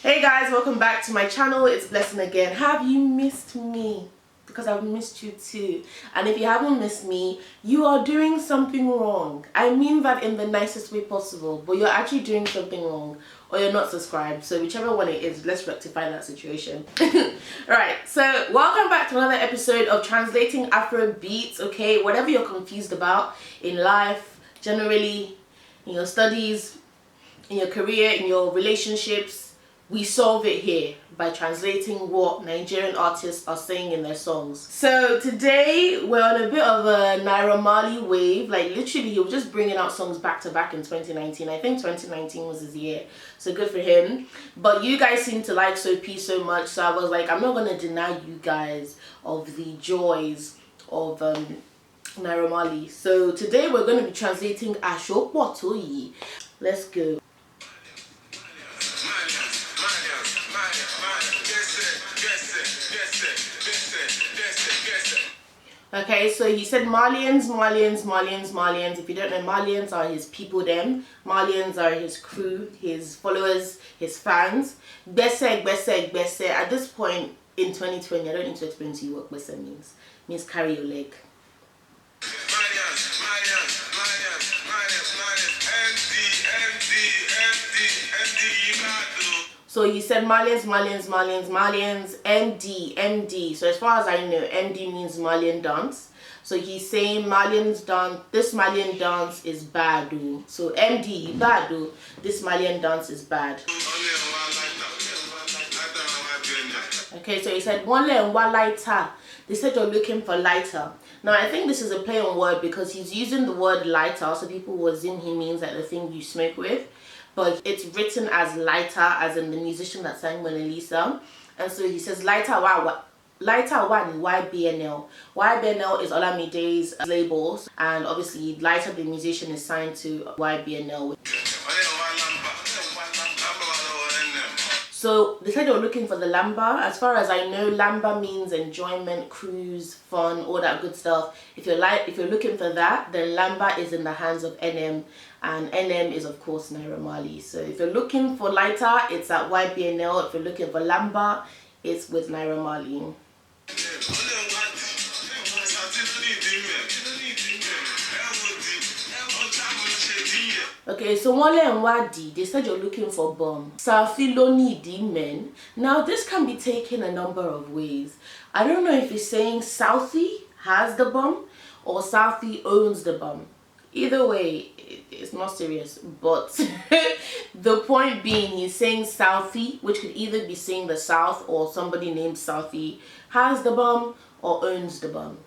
Hey guys, welcome back to my channel. It's Blessing again. Have you missed me? Because I've missed you too. And if you haven't missed me, you are doing something wrong. I mean that in the nicest way possible, but you're actually doing something wrong, or you're not subscribed. So whichever one it is, let's rectify that situation. Right, so welcome back to another episode of Translating Afrobeats. Okay, whatever you're confused about in life, generally, in your studies, in your career, in your relationships, we solve it here by translating what Nigerian artists are saying in their songs. So today we're on a bit of a Naira Marley wave. Like literally he was just bringing out songs back to back in 2019. I think 2019 was his year, so good for him. But you guys seem to like Soap so much, so I was like, I'm not going to deny you guys of the joys of Naira Marley. So today we're going to be translating Opotoyi. Let's go. Okay, so he said Malians. If you don't know, Malians are his people them. Malians are his crew, his followers, his fans. Bese. At this point in 2020, I don't need to explain to you what Bese means. It means carry your leg. So he said Malians, MD. So as far as I know, MD means Malian dance. So he's saying Malians dance, this Malian dance is bad. So MD, bad. This Malian dance is bad. Okay, so he said one lighter. They said you're looking for lighter. Now I think this is a play on word because he's using the word lighter, so people will assume he means like the thing you smoke with. But it's written as lighter, as in the musician that sang Mona Lisa. And so he says lighter one YBNL. YBNL is Olamide's labels, and obviously Lighter the musician is signed to YBNL. So they said they were looking for the lamba. As far as I know, lamba means enjoyment, cruise, fun, all that good stuff. If you're looking for that, then lamba is in the hands of NM, and NM is of course Naira Marley. So if you're looking for lighter, it's at YBNL. If you're looking for lamba, it's with Naira Marley. Okay, so Wale and Wadi, they said you're looking for bomb. Safi Lonidi men. Now this can be taken a number of ways. I don't know if he's saying Southie has the bomb or Southie owns the bomb. Either way, it's not serious. But the point being, he's saying Southie, which could either be saying the South or somebody named Southie has the bomb or owns the bomb.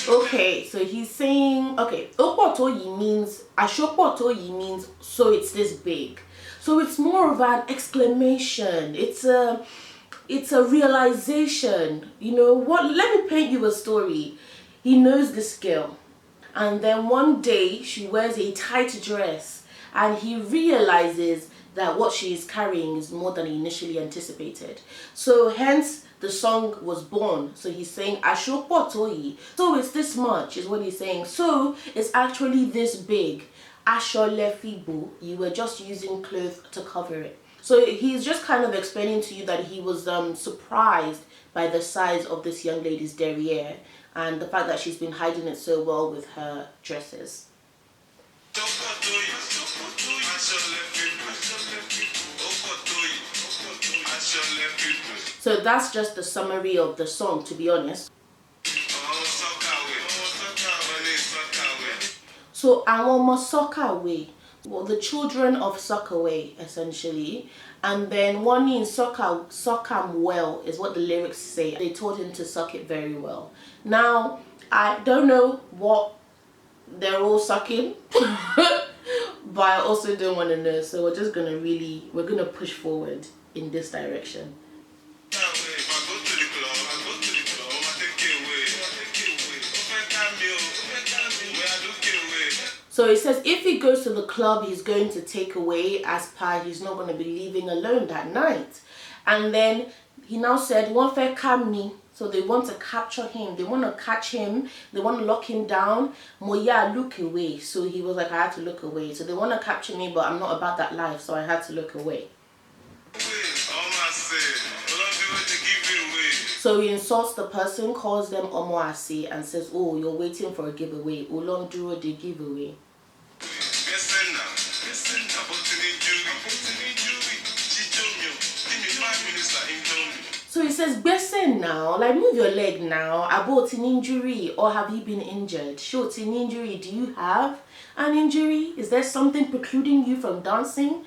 Okay, so he's saying, okay, Opotoyi means, Ashopotoyi means, so it's this big. So it's more of an exclamation. It's a realization. You know what? Let me paint you a story. He knows this girl, and then one day she wears a tight dress, and he realizes that what she is carrying is more than he initially anticipated. So hence the song was born. So he's saying Ashopotoyi. So it's this much is what he's saying. So it's actually this big. Asholefibu. You were just using clothes to cover it. So he's just kind of explaining to you that he was surprised by the size of this young lady's derriere and the fact that she's been hiding it so well with her dresses. So that's just the summary of the song, to be honest. So Awomo Sockaway, well, the children of Sockaway, essentially. And then one in suck 'em well is what the lyrics say. They taught him to suck it very well. Now, I don't know what they're all sucking, but I also don't want to know. So we're just gonna we're gonna push forward in this direction. So it says if he goes to the club, he's going to take away, as per he's not going to be leaving alone that night. And then he now said, "One fair come me." So they want to capture him. They want to catch him. They want to lock him down. Moya, look away. So he was like, I had to look away. So they want to capture me, but I'm not about that life. So I had to look away. So he insults the person, calls them Omoasi, and says, oh, you're waiting for a giveaway. Ulonduro the giveaway. So he says, Besen now, like move your leg now. About an injury, or have you been injured? Short an injury, do you have an injury? Is there something precluding you from dancing?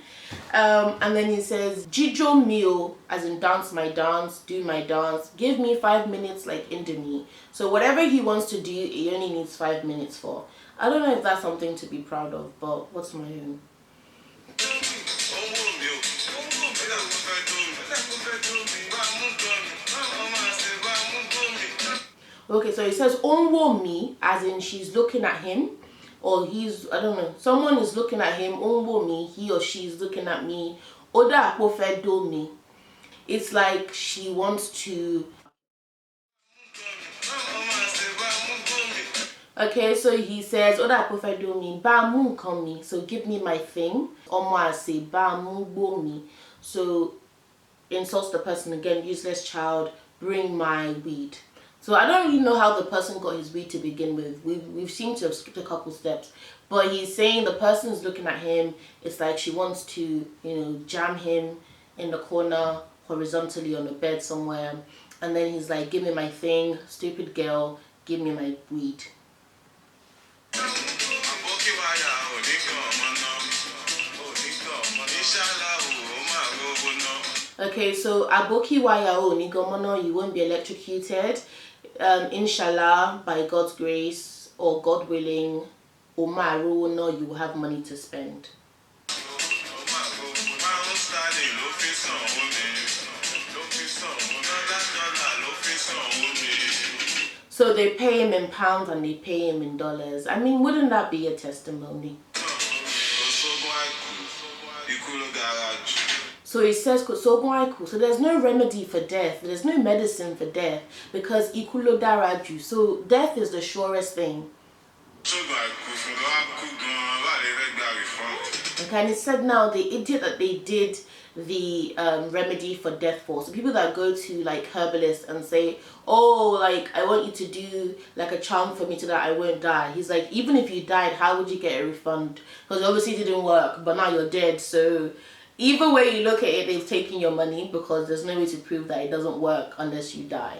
And then he says, Jijo meal, as in dance my dance, do my dance. Give me 5 minutes like Indomie. So whatever he wants to do, he only needs 5 minutes for. I don't know if that's something to be proud of, but what's my own? Okay, so it says onwo me, as in she's looking at him, or he's, I don't know, someone is looking at him. Onwo me, he or she is looking at me. Oda apofe do me. It's like she wants to. Okay, so he says Oda apofe do me. Ba mu come me. So give me my thing. Omo I say ba mu bo me. So insults the person again. Useless child. Bring my weed. So I don't really know how the person got his weed to begin with. We've seemed to have skipped a couple steps. But he's saying the person's looking at him. It's like she wants to, you know, jam him in the corner horizontally on a bed somewhere. And then he's like, give me my thing, stupid girl, give me my weed. Okay, so Aboki Wayao Nigomono, you won't be electrocuted. Inshallah, by God's grace or God willing, Omaru no, you will have money to spend. So they pay him in pounds and they pay him in dollars. I mean, wouldn't that be a testimony? So he says, so there's no remedy for death. There's no medicine for death because ikulo daraju. So death is the surest thing. Okay, and he said now the idiot that they did the remedy for death for. So people that go to like herbalists and say, oh, like I want you to do like a charm for me so that I won't die. He's like, even if you died, how would you get a refund? Because obviously it didn't work, but now you're dead. So either way you look at it, they've taken your money because there's no way to prove that it doesn't work unless you die.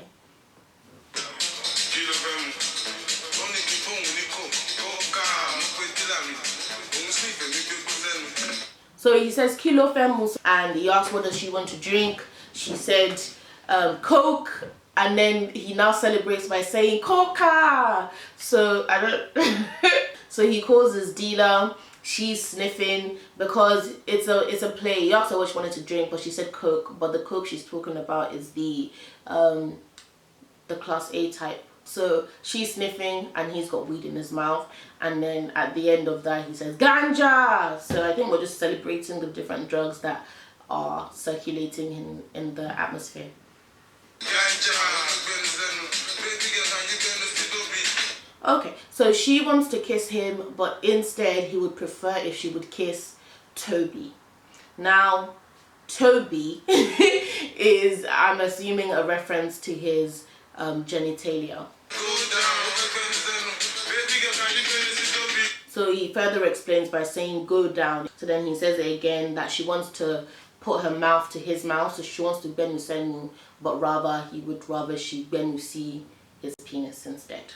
So he says kilo femus, and he asked what does she want to drink. She said Coke, and then he now celebrates by saying Coca. So I don't. So he calls his dealer. She's sniffing because it's a play. He asked her what she wanted to drink, but she said Coke. But the Coke she's talking about is the class A type. So she's sniffing and he's got weed in his mouth, and then at the end of that he says ganja. So I think we're just celebrating the different drugs that are circulating in the atmosphere. Okay, so she wants to kiss him, but instead he would prefer if she would kiss Toby. Now Toby is, I'm assuming, a reference to his genitalia. So he further explains by saying go down. So then he says it again that she wants to put her mouth to his mouth, so she wants to benu senu, but rather he would rather she benu see his penis instead.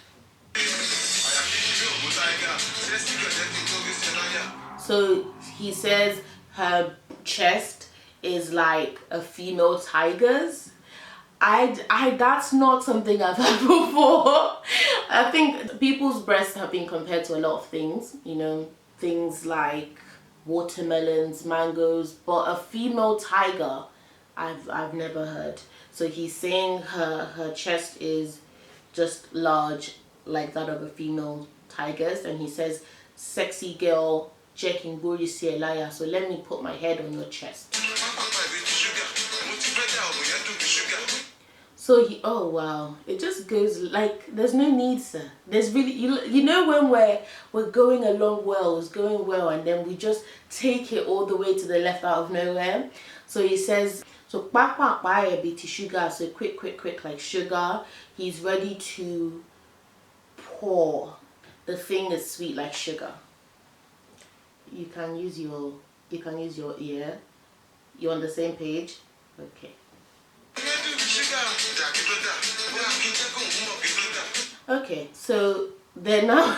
So he says her chest is like a female tiger's. That's not something I've heard before. I think people's breasts have been compared to a lot of things, you know, things like watermelons, mangoes, but a female tiger I've never heard. So he's saying her chest is just large like that of a female tiger's, and he says, sexy girl, checking booty liar, so let me put my head on your chest. So he, oh wow, it just goes like, there's no need, sir. There's really, you know when we're going along well, it's going well, and then we just take it all the way to the left out of nowhere. So he says, so a bit sugar, so quick like sugar. He's ready to pour. The thing is sweet like sugar. You can use your ear. You're on the same page? Okay. Okay, so they're now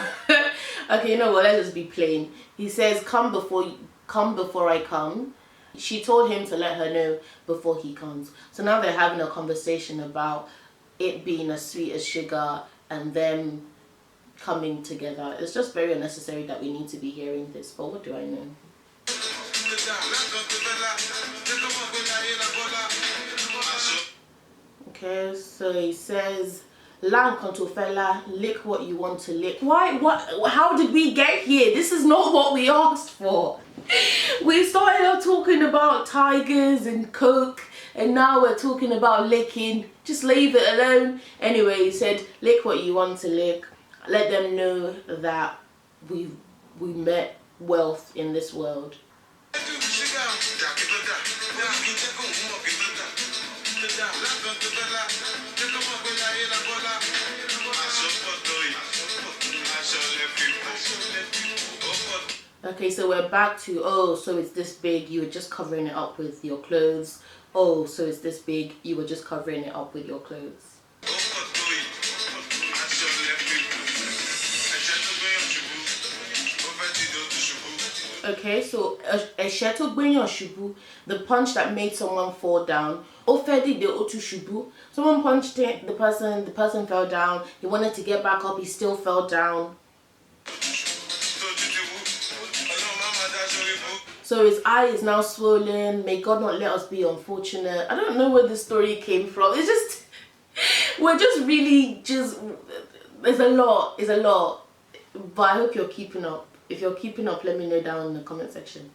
okay, you know what, let's just be plain. He says, come before I come. She told him to let her know before he comes. So now they're having a conversation about it being as sweet as sugar and them coming together. It's just very unnecessary that we need to be hearing this, but what do I know? Okay, so he says, "Lang fella, lick what you want to lick." Why? What? How did we get here? This is not what we asked for. We started out talking about tigers and coke, and now we're talking about licking. Just leave it alone. Anyway, he said, "Lick what you want to lick." Let them know that we met wealth in this world. Okay, so we're back to, oh, so it's this big, you were just covering it up with your clothes. Oh, so it's this big, you were just covering it up with your clothes. Okay, so the punch that made someone fall down. Someone punched the person fell down. He wanted to get back up, he still fell down. So his eye is now swollen. May God not let us be unfortunate. I don't know where this story came from. It's just, we're just really just, there's a lot. But I hope you're keeping up. If you're keeping up, let me know down in the comment section.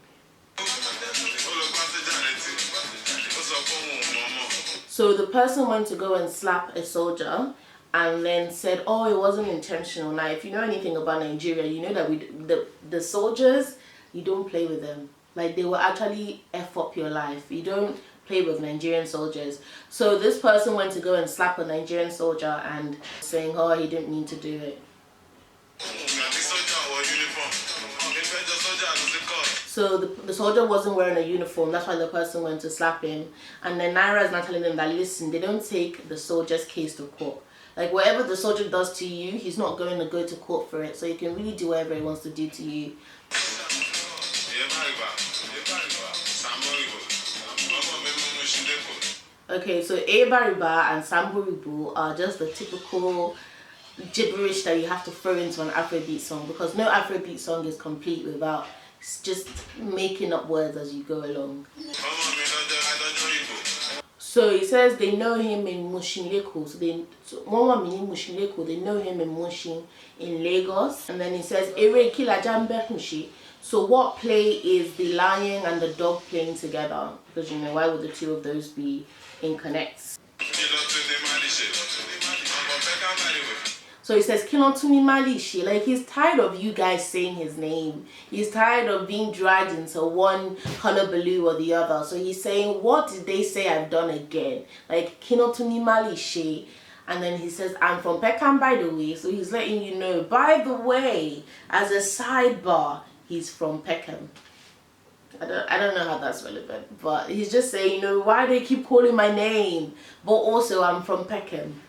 So the person went to go and slap a soldier and then said, oh, it wasn't intentional. Now, if you know anything about Nigeria, you know that the soldiers, you don't play with them. Like, they will actually F up your life. You don't play with Nigerian soldiers. So this person went to go and slap a Nigerian soldier and saying, oh, he didn't mean to do it. So the soldier wasn't wearing a uniform. That's why the person went to slap him. And then Naira is not telling them that, listen, they don't take the soldier's case to court. Like, whatever the soldier does to you, he's not going to go to court for it. So he can really do whatever he wants to do to you. Okay, so Ebariba and Samboribu are just the typical gibberish that you have to throw into an Afrobeat song, because no Afrobeat song is complete without just making up words as you go along. So he says they know him in Mushinleko. So they know him in Mushin in Lagos. And then he says Ere Kila Jambe. So what play is the lion and the dog playing together? Because, you know, why would the two of those be in connects? So he says, Kinotuni Malishi. Like, he's tired of you guys saying his name. He's tired of being dragged into one hullabaloo or the other. So he's saying, what did they say I've done again? Like, Kinotuni Malishi. And then he says, I'm from Peckham, by the way. So he's letting you know, by the way, as a sidebar, he's from Peckham. I don't know how that's relevant. But he's just saying, you know, why do they keep calling my name? But also, I'm from Peckham.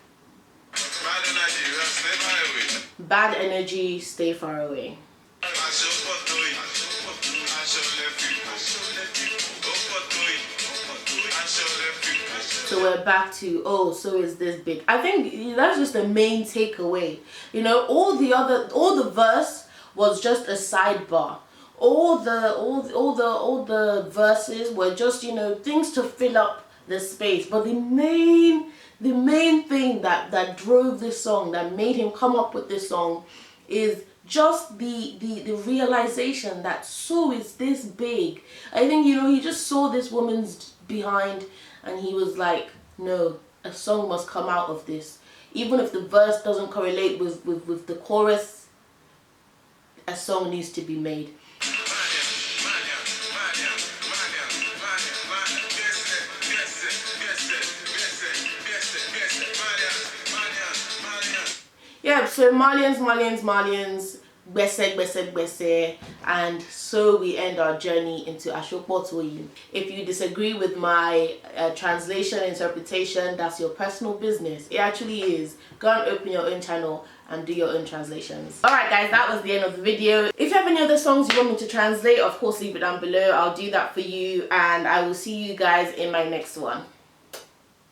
Bad energy, stay far away. So we're back to, oh, so is this big. I think that's just the main takeaway. You know, all the verse was just a sidebar. All the verses were just, you know, things to fill up the space. But the main thing that drove this song, that made him come up with this song, is just the realization that so is this big. I think, you know, he just saw this woman's behind and he was like, no, a song must come out of this. Even if the verse doesn't correlate with the chorus, a song needs to be made. Yeah, so Malians, Gbese, and so we end our journey into Opotoyi. If you disagree with my translation, interpretation, that's your personal business. It actually is. Go and open your own channel and do your own translations. Alright guys, that was the end of the video. If you have any other songs you want me to translate, of course leave it down below. I'll do that for you, and I will see you guys in my next one.